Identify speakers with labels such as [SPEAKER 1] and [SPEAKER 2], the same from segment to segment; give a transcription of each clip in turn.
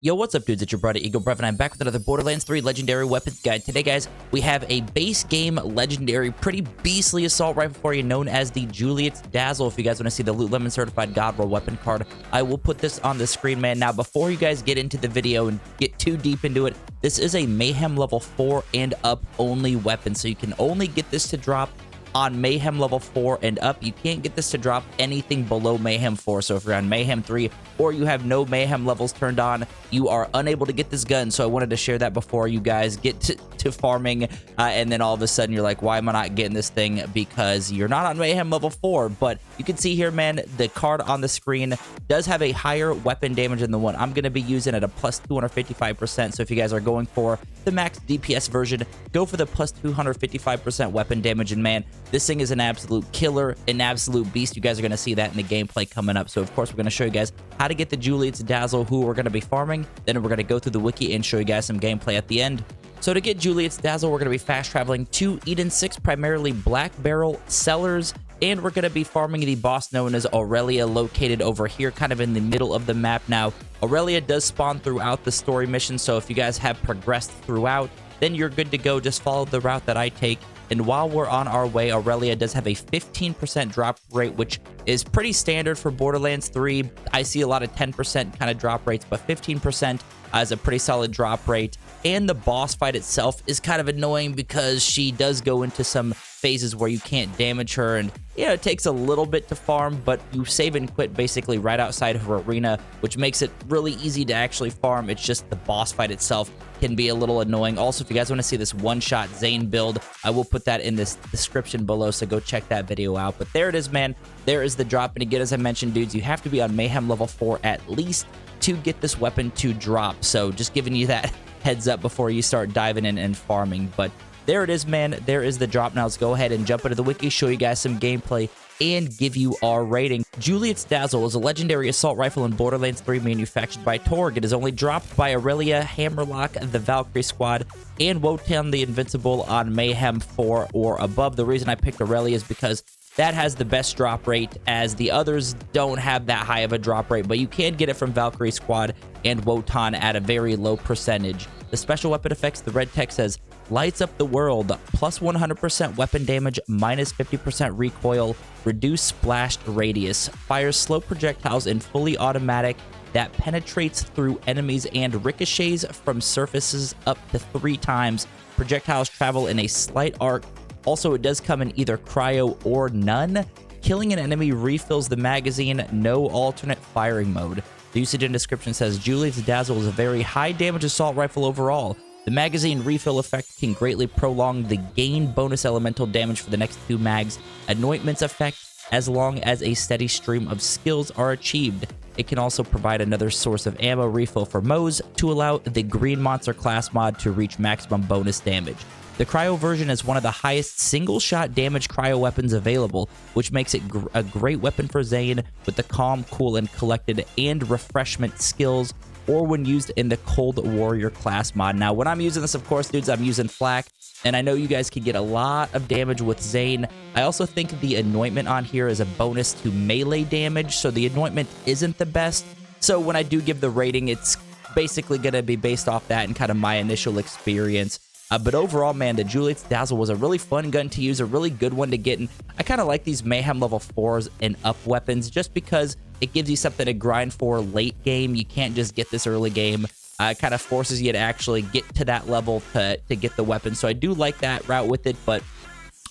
[SPEAKER 1] Yo, what's up, dudes? It's your brother Eagle Brev, and I'm back with another Borderlands 3 Legendary Weapons Guide. Today, guys, we have a base game legendary, pretty beastly assault rifle for you, known as the Juliet's Dazzle. If you guys want to see the Loot Lemon Certified God Roll weapon card, I will put this on the screen, man. Now, before you guys get into the video and get too deep into it, this is a Mayhem level 4 and up only weapon, so you can only get this to drop on Mayhem level 4 and up. You can't get this to drop anything below Mayhem 4. So if you're on Mayhem 3 or you have no Mayhem levels turned on, you are unable to get this gun. So I wanted to share that before you guys get to farming, and then all of a sudden you're like, why am I not getting this thing? Because you're not on Mayhem level 4. But you can see here, man, the card on the screen does have a higher weapon damage than the one I'm going to be using at a plus 255%. So if you guys are going for the max DPS version, go for the plus 255% weapon damage. And man, this thing is an absolute killer, an absolute beast. You guys are going to see that in the gameplay coming up. So, of course, we're going to show you guys how to get the Juliet's Dazzle, who we're going to be farming. Then we're going to go through the wiki and show you guys some gameplay at the end. So, to get Juliet's Dazzle, we're going to be fast traveling to Eden 6, primarily Blackbarrel Cellars. And we're going to be farming the boss known as Aurelia, located over here, kind of in the middle of the map. Now, Aurelia does spawn throughout the story mission. So, if you guys have progressed throughout, then you're good to go. Just follow the route that I take. And while we're on our way, Aurelia does have a 15% drop rate, which is pretty standard for Borderlands 3. I see a lot of 10% kind of drop rates, but 15% is a pretty solid drop rate. And the boss fight itself is kind of annoying because she does go into some phases where you can't damage her, and it takes a little bit to farm, but you save and quit basically right outside her arena, which makes it really easy to actually farm. It's just the boss fight itself can be a little annoying. Also, if you guys want to see this one-shot Zane build, I will put that in this description below, so go check that video out. But there it is, man. There is the drop. And again, as I mentioned, dudes, you have to be on Mayhem level 4 at least to get this weapon to drop. So just giving you that heads up before you start diving in and farming. But there it is, man. There is the drop. Now let's go ahead and jump into the wiki, show you guys some gameplay, and give you our rating. Juliet's Dazzle is a legendary assault rifle in Borderlands 3 manufactured by Torg. It is only dropped by Aurelia, Hammerlock, the Valkyrie Squad, and Wotan the Invincible on Mayhem 4 or above. The reason I picked Aurelia is because that has the best drop rate, as the others don't have that high of a drop rate, but you can get it from Valkyrie Squad and Wotan at a very low percentage. The special weapon effects, the red text says, lights up the world, plus 100% weapon damage, minus 50% recoil, reduced splashed radius, fires slow projectiles in fully automatic that penetrates through enemies and ricochets from surfaces up to 3 times. Projectiles travel in a slight arc. Also, it does come in either cryo or none. Killing an enemy refills the magazine, no alternate firing mode. The usage and description says, Juliet's Dazzle is a very high damage assault rifle overall. The magazine refill effect can greatly prolong the gain bonus elemental damage for the next 2 mags. Anointment's effect, as long as a steady stream of skills are achieved. It can also provide another source of ammo refill for Moes to allow the Green Monster class mod to reach maximum bonus damage. The cryo version is one of the highest single-shot damage cryo weapons available, which makes it a great weapon for Zane with the calm, cool, and collected and refreshment skills, or when used in the Cold Warrior class mod. Now, when I'm using this, of course, dudes, I'm using Flak, and I know you guys can get a lot of damage with Zane. I also think the anointment on here is a bonus to melee damage, so the anointment isn't the best. So when I do give the rating, it's basically going to be based off that and kind of my initial experience. But overall, man, the Juliet's Dazzle was a really fun gun to use, a really good one to get. And I kind of like these Mayhem level 4s and up weapons just because it gives you something to grind for late game. You can't just get this early game. It kind of forces you to actually get to that level to get the weapon. So I do like that route with it, but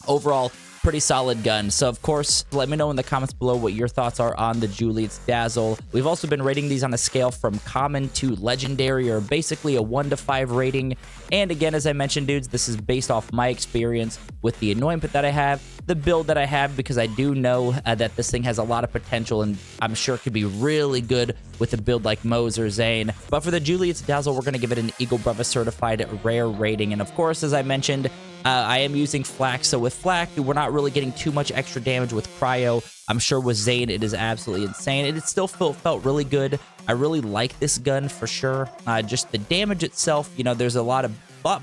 [SPEAKER 1] overall, pretty solid gun. So, of course, let me know in the comments below what your thoughts are on the Juliet's Dazzle. We've also been rating these on a scale from common to legendary, or basically a 1 to 5 rating. And again, as I mentioned, dudes, this is based off my experience with the anointment that I have, the build that I have, because I do know that this thing has a lot of potential, and I'm sure it could be really good with a build like Moes or Zane. But for the Juliet's Dazzle, we're going to give it an Eagle Brev certified rare rating. And of course, as I mentioned, I am using Flak, so with Flak, we're not really getting too much extra damage with cryo. I'm sure with Zane, it is absolutely insane. It still felt really good. I really like this gun for sure. Just the damage itself, there's a lot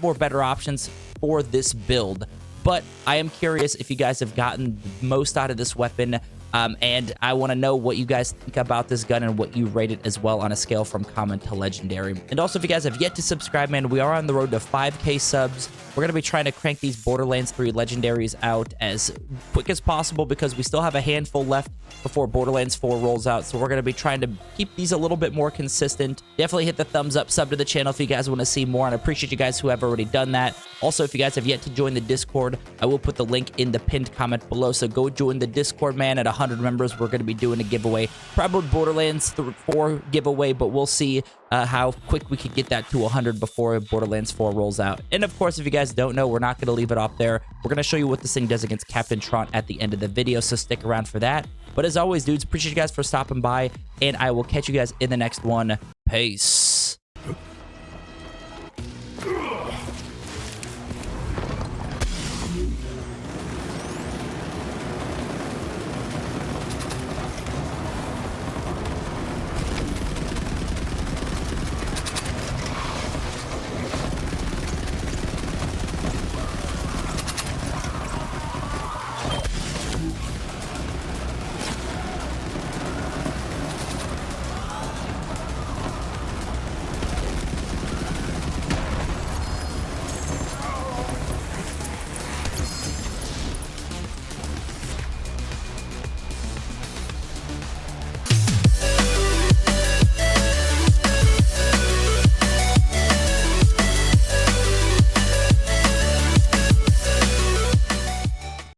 [SPEAKER 1] more better options for this build. But I am curious if you guys have gotten the most out of this weapon And I want to know what you guys think about this gun and what you rate it as well on a scale from common to legendary. And also, if you guys have yet to subscribe, man, we are on the road to 5K subs. We're going to be trying to crank these Borderlands 3 legendaries out as quick as possible because we still have a handful left before Borderlands 4 rolls out. So we're going to be trying to keep these a little bit more consistent. Definitely hit the thumbs up, sub to the channel if you guys want to see more. And I appreciate you guys who have already done that. Also, if you guys have yet to join the Discord, I will put the link in the pinned comment below. So go join the Discord, man. At 100 members, we're going to be doing a giveaway. Probably Borderlands 4 giveaway, but we'll see how quick we can get that to 100 before Borderlands 4 rolls out. And of course, if you guys don't know, we're not going to leave it off there. We're going to show you what this thing does against Captain Tron at the end of the video, so stick around for that. But as always, dudes, appreciate you guys for stopping by, and I will catch you guys in the next one. Peace.